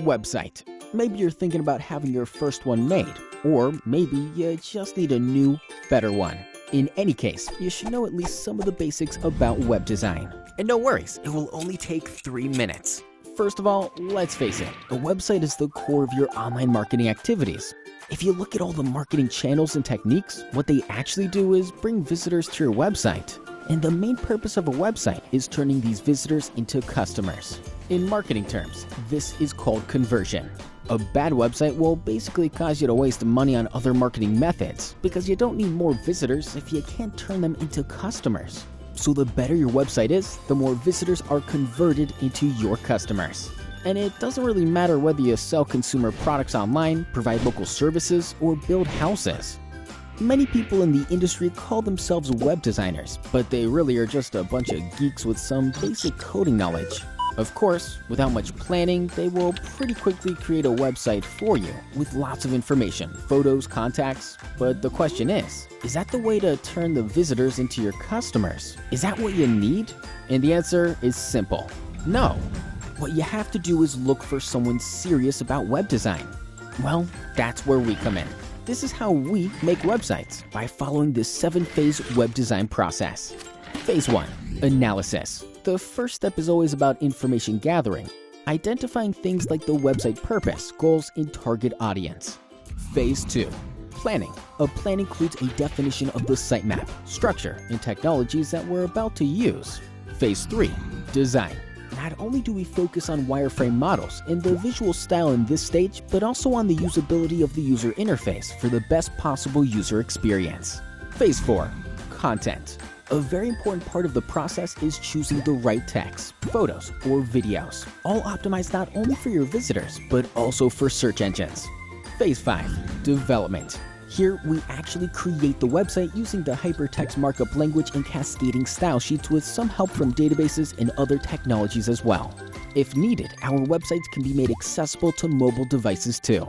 website. Maybe you're thinking about having your first one made, or maybe you just need a new, better one. In any case, you should know at least some of the basics about web design. And no worries, it will only take 3 minutes. First of all, let's face it, a website is the core of your online marketing activities. If you look at all the marketing channels and techniques, what they actually do is bring visitors to your website. And the main purpose of a website is turning these visitors into customers. In marketing terms, this is called conversion. A bad website will basically cause you to waste money on other marketing methods because you don't need more visitors if you can't turn them into customers. So the better your website is, the more visitors are converted into your customers. And it doesn't really matter whether you sell consumer products online, provide local services, or build houses. Many people in the industry call themselves web designers, but they really are just a bunch of geeks with some basic coding knowledge. Of course, without much planning, they will pretty quickly create a website for you with lots of information, photos, contacts. But the question is that the way to turn the visitors into your customers? Is that what you need? And the answer is simple: no. What you have to do is look for someone serious about web design. Well, that's where we come in. This is how we make websites, by following the 7-phase web design process. Phase 1. Analysis. The first step is always about information gathering, identifying things like the website purpose, goals, and target audience. Phase 2. Planning. A plan includes a definition of the sitemap, structure, and technologies that we're about to use. Phase 3. Design. Not only do we focus on wireframe models and the visual style in this stage, but also on the usability of the user interface for the best possible user experience. Phase 4. Content. A very important part of the process is choosing the right text, photos, or videos, all optimized not only for your visitors, but also for search engines. Phase 5. Development. Here, we actually create the website using the hypertext markup language and cascading style sheets with some help from databases and other technologies as well. If needed, our websites can be made accessible to mobile devices too.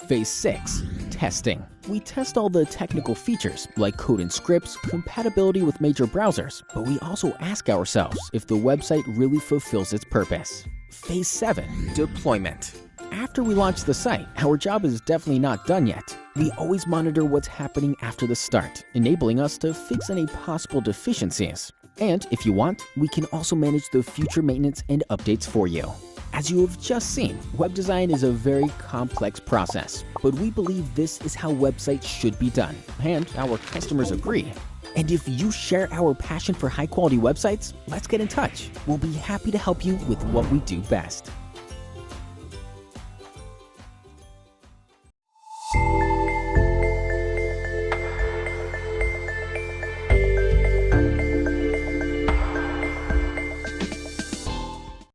Phase 6. Testing. We test all the technical features like code and scripts, compatibility with major browsers, but we also ask ourselves if the website really fulfills its purpose. Phase 7. Deployment. After we launch the site, our job is definitely not done yet. We always monitor what's happening after the start, enabling us to fix any possible deficiencies. And if you want, we can also manage the future maintenance and updates for you. As you have just seen, web design is a very complex process, but we believe this is how websites should be done, and our customers agree. And if you share our passion for high-quality websites, let's get in touch. We'll be happy to help you with what we do best.